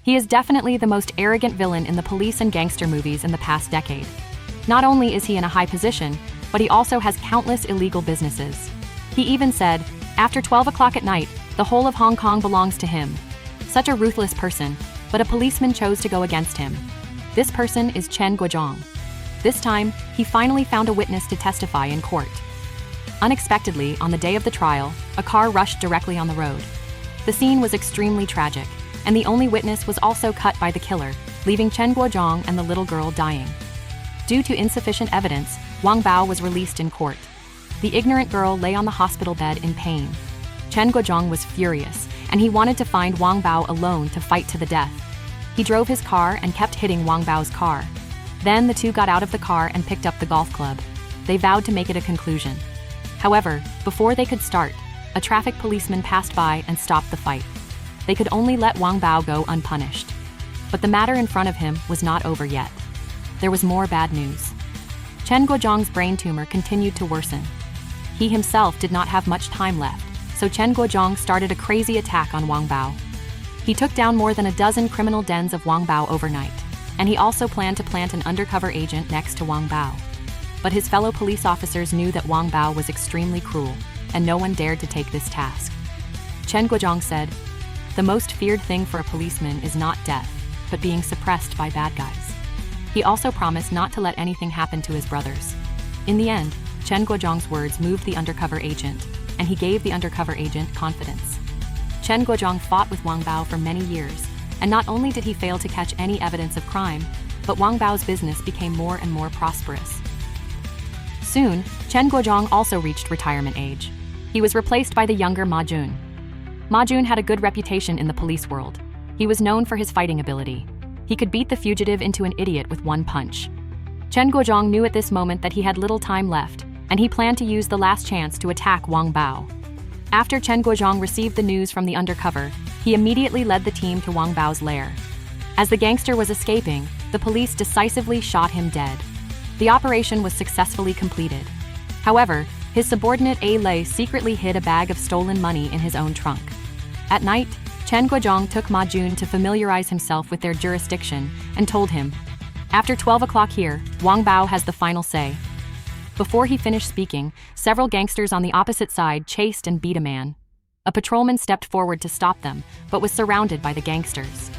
He is definitely the most arrogant villain in the police and gangster movies in the past decade. Not only is he in a high position, but he also has countless illegal businesses. He even said, after 12 o'clock at night, the whole of Hong Kong belongs to him. Such a ruthless person, but a policeman chose to go against him. This person is Chen Guozhong. This time, he finally found a witness to testify in court. Unexpectedly, on the day of the trial, a car rushed directly on the road. The scene was extremely tragic, and the only witness was also cut by the killer, leaving Chen Guozhong and the little girl dying. Due to insufficient evidence, Wang Bao was released in court. The ignorant girl lay on the hospital bed in pain. Chen Guozhong was furious, and he wanted to find Wang Bao alone to fight to the death. He drove his car and kept hitting Wang Bao's car. Then the two got out of the car and picked up the golf club. They vowed to make it a conclusion. However, before they could start, a traffic policeman passed by and stopped the fight. They could only let Wang Bao go unpunished. But the matter in front of him was not over yet. There was more bad news. Chen Guozhong's brain tumor continued to worsen. He himself did not have much time left, so Chen Guozhong started a crazy attack on Wang Bao. He took down more than a dozen criminal dens of Wang Bao overnight, and he also planned to plant an undercover agent next to Wang Bao. But his fellow police officers knew that Wang Bao was extremely cruel, and no one dared to take this task. Chen Guozhong said, "The most feared thing for a policeman is not death, but being suppressed by bad guys." He also promised not to let anything happen to his brothers. In the end, Chen Guozhong's words moved the undercover agent, and he gave the undercover agent confidence. Chen Guozhong fought with Wang Bao for many years, and not only did he fail to catch any evidence of crime, but Wang Bao's business became more and more prosperous. Soon, Chen Guozhong also reached retirement age. He was replaced by the younger Ma Jun. Ma Jun had a good reputation in the police world. He was known for his fighting ability. He could beat the fugitive into an idiot with one punch. Chen Guozhong knew at this moment that he had little time left, and he planned to use the last chance to attack Wang Bao. After Chen Guozhong received the news from the undercover, he immediately led the team to Wang Bao's lair. As the gangster was escaping, the police decisively shot him dead. The operation was successfully completed. However, his subordinate A Lei secretly hid a bag of stolen money in his own trunk. At night, Chen Guozhong took Ma Jun to familiarize himself with their jurisdiction and told him, "After 12 o'clock here, Wang Bao has the final say." Before he finished speaking, several gangsters on the opposite side chased and beat a man. A patrolman stepped forward to stop them, but was surrounded by the gangsters.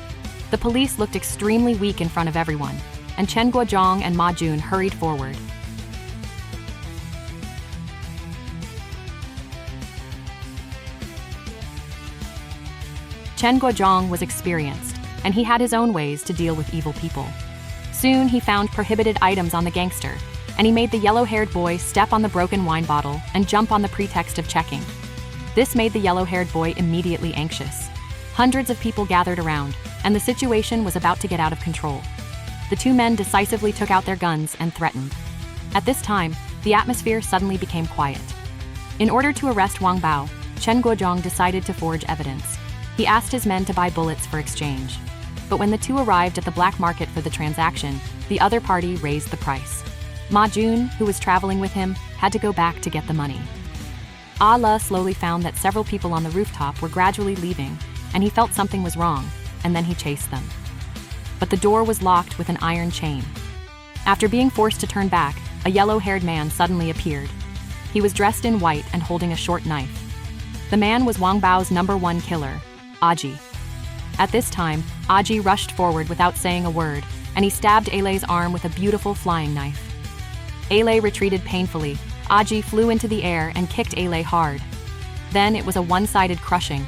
The police looked extremely weak in front of everyone, and Chen Guozhong and Ma Jun hurried forward. Chen Guozhong was experienced, and he had his own ways to deal with evil people. Soon he found prohibited items on the gangster, and he made the yellow-haired boy step on the broken wine bottle and jump on the pretext of checking. This made the yellow-haired boy immediately anxious. Hundreds of people gathered around, and the situation was about to get out of control. The two men decisively took out their guns and threatened. At this time, the atmosphere suddenly became quiet. In order to arrest Wang Bao, Chen Guozhong decided to forge evidence. He asked his men to buy bullets for exchange. But when the two arrived at the black market for the transaction, the other party raised the price. Ma Jun, who was traveling with him, had to go back to get the money. Ah Le slowly found that several people on the rooftop were gradually leaving, and he felt something was wrong, and then he chased them. But the door was locked with an iron chain. After being forced to turn back, a yellow-haired man suddenly appeared. He was dressed in white and holding a short knife. The man was Wang Bao's #1 killer, Aji. At this time, Aji rushed forward without saying a word, and he stabbed Alei's arm with a beautiful flying knife. Alei retreated painfully. Aji flew into the air and kicked Alei hard. Then it was a one-sided crushing.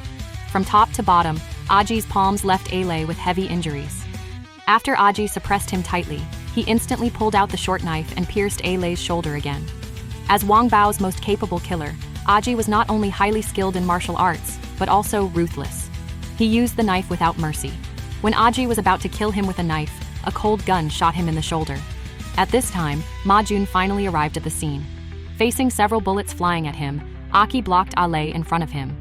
From top to bottom, Aji's palms left Alei with heavy injuries. After Aji suppressed him tightly, he instantly pulled out the short knife and pierced Alei's shoulder again. As Wang Bao's most capable killer, Aji was not only highly skilled in martial arts, but also ruthless. He used the knife without mercy. When Aji was about to kill him with a knife, a cold gun shot him in the shoulder. At this time, Ma Jun finally arrived at the scene. Facing several bullets flying at him, Aki blocked Alei in front of him.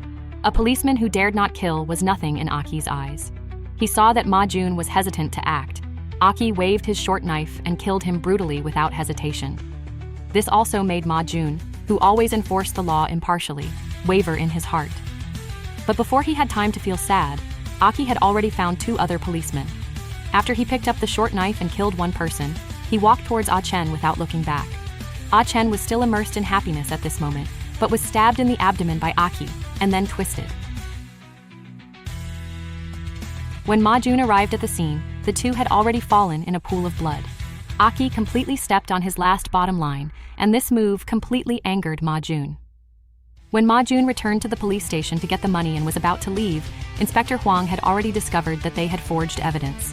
A policeman who dared not kill was nothing in Aki's eyes. He saw that Ma Jun was hesitant to act. Aki waved his short knife and killed him brutally without hesitation. This also made Ma Jun, who always enforced the law impartially, waver in his heart. But before he had time to feel sad, Aki had already found 2 other policemen. After he picked up the short knife and killed 1 person, he walked towards Ah Chen without looking back. Ah Chen was still immersed in happiness at this moment, but was stabbed in the abdomen by Aki, and then twisted. When Ma Jun arrived at the scene, the 2 had already fallen in a pool of blood. Aki completely stepped on his last bottom line, and this move completely angered Ma Jun. When Ma Jun returned to the police station to get the money and was about to leave, Inspector Huang had already discovered that they had forged evidence.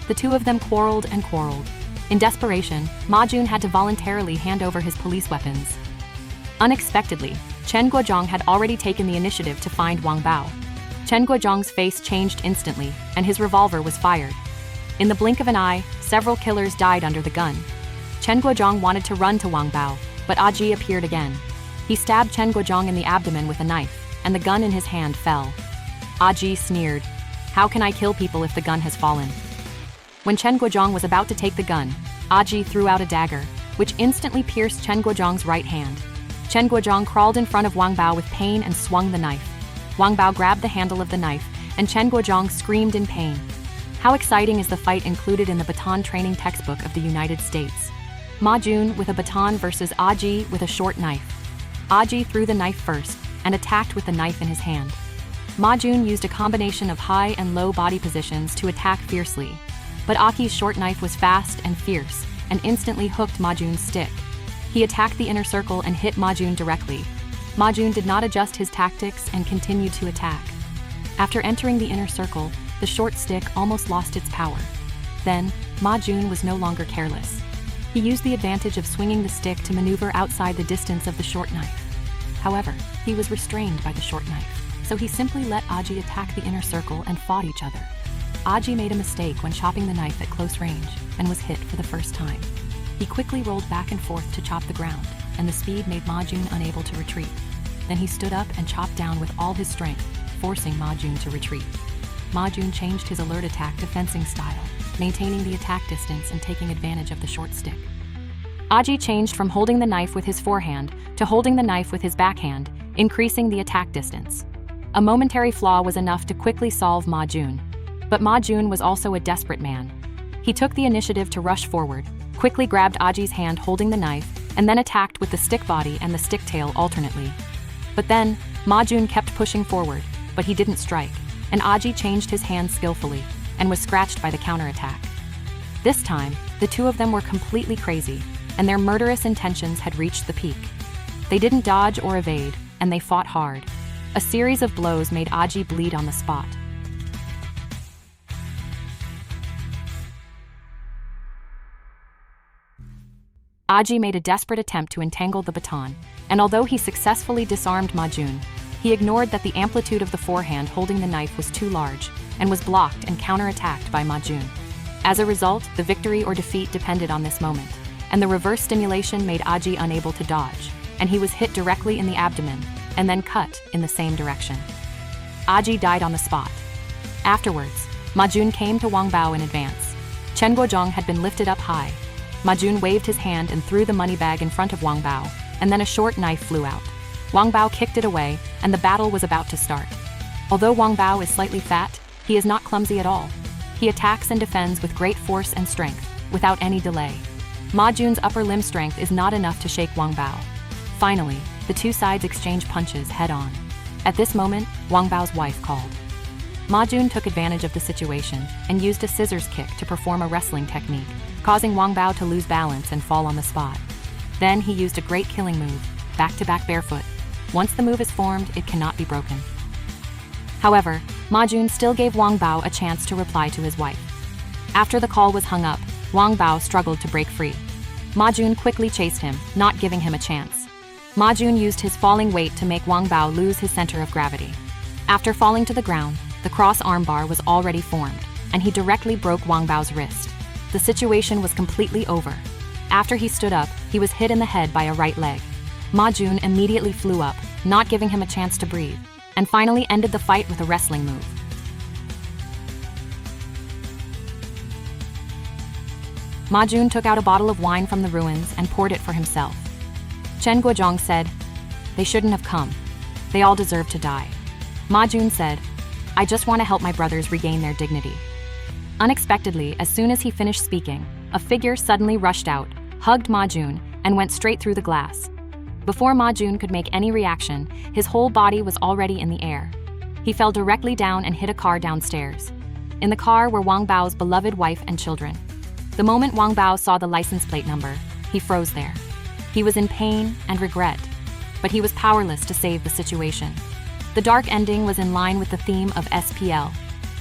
The 2 of them quarreled and quarreled. In desperation, Ma Jun had to voluntarily hand over his police weapons. Unexpectedly, Chen Guozhong had already taken the initiative to find Wang Bao. Chen Guozhong's face changed instantly, and his revolver was fired. In the blink of an eye, several killers died under the gun. Chen Guozhong wanted to run to Wang Bao, but Aji appeared again. He stabbed Chen Guozhong in the abdomen with a knife, and the gun in his hand fell. Aji sneered, "How can I kill people if the gun has fallen?" When Chen Guozhong was about to take the gun, Aji threw out a dagger, which instantly pierced Chen Guozhong's right hand. Chen Guozhong crawled in front of Wang Bao with pain and swung the knife. Wang Bao grabbed the handle of the knife, and Chen Guozhong screamed in pain. How exciting is the fight included in the baton training textbook of the United States? Ma Jun with a baton versus Aji with a short knife. Aji threw the knife first, and attacked with the knife in his hand. Ma Jun used a combination of high and low body positions to attack fiercely. But Aki's short knife was fast and fierce, and instantly hooked Ma Jun's stick. He attacked the inner circle and hit Ma Jun directly. Ma Jun did not adjust his tactics and continued to attack. After entering the inner circle, the short stick almost lost its power. Then, Ma Jun was no longer careless. He used the advantage of swinging the stick to maneuver outside the distance of the short knife. However, he was restrained by the short knife, so he simply let Aji attack the inner circle and fought each other. Aji made a mistake when chopping the knife at close range and was hit for the first time. He quickly rolled back and forth to chop the ground, and the speed made Ma Jun unable to retreat. Then he stood up and chopped down with all his strength, forcing Ma Jun to retreat. Ma Jun changed his alert attack to fencing style, maintaining the attack distance and taking advantage of the short stick. Aji changed from holding the knife with his forehand to holding the knife with his backhand, increasing the attack distance. A momentary flaw was enough to quickly solve Ma Jun. But Ma Jun was also a desperate man. He took the initiative to rush forward, quickly grabbed Aji's hand holding the knife, and then attacked with the stick body and the stick tail alternately. But then, Ma Jun kept pushing forward, but he didn't strike, and Aji changed his hand skillfully, and was scratched by the counterattack. This time, the 2 of them were completely crazy, and their murderous intentions had reached the peak. They didn't dodge or evade, and they fought hard. A series of blows made Aji bleed on the spot. Aji made a desperate attempt to entangle the baton, and although he successfully disarmed Ma Jun, he ignored that the amplitude of the forehand holding the knife was too large, and was blocked and counterattacked by Ma Jun. As a result, the victory or defeat depended on this moment, and the reverse stimulation made Aji unable to dodge, and he was hit directly in the abdomen, and then cut in the same direction. Aji died on the spot. Afterwards, Ma Jun came to Wang Bao in advance. Chen Guozhong had been lifted up high. Ma Jun waved his hand and threw the money bag in front of Wang Bao, and then a short knife flew out. Wang Bao kicked it away, and the battle was about to start. Although Wang Bao is slightly fat, he is not clumsy at all. He attacks and defends with great force and strength, without any delay. Ma Jun's upper limb strength is not enough to shake Wang Bao. Finally, the 2 sides exchange punches head-on. At this moment, Wang Bao's wife called. Ma Jun took advantage of the situation and used a scissors kick to perform a wrestling technique, causing Wang Bao to lose balance and fall on the spot. Then he used a great killing move, back-to-back barefoot. Once the move is formed, it cannot be broken. However, Ma Jun still gave Wang Bao a chance to reply to his wife. After the call was hung up, Wang Bao struggled to break free. Ma Jun quickly chased him, not giving him a chance. Ma Jun used his falling weight to make Wang Bao lose his center of gravity. After falling to the ground, the cross armbar was already formed, and he directly broke Wang Bao's wrist. The situation was completely over. After he stood up, he was hit in the head by a right leg. Ma Jun immediately flew up, not giving him a chance to breathe, and finally ended the fight with a wrestling move. Ma Jun took out a bottle of wine from the ruins and poured it for himself. Chen Guozhong said, "They shouldn't have come. They all deserve to die." Ma Jun said, I just want to help my brothers regain their dignity." Unexpectedly, as soon as he finished speaking, a figure suddenly rushed out, hugged Ma Jun, and went straight through the glass. Before Ma Jun could make any reaction, his whole body was already in the air. He fell directly down and hit a car downstairs. In the car were Wang Bao's beloved wife and children. The moment Wang Bao saw the license plate number, he froze there. He was in pain and regret, but he was powerless to save the situation. The dark ending was in line with the theme of SPL.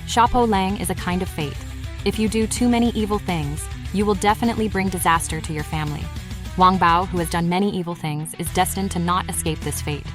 Shapo Lang is a kind of fate. If you do too many evil things, you will definitely bring disaster to your family. Wang Bao, who has done many evil things, is destined to not escape this fate.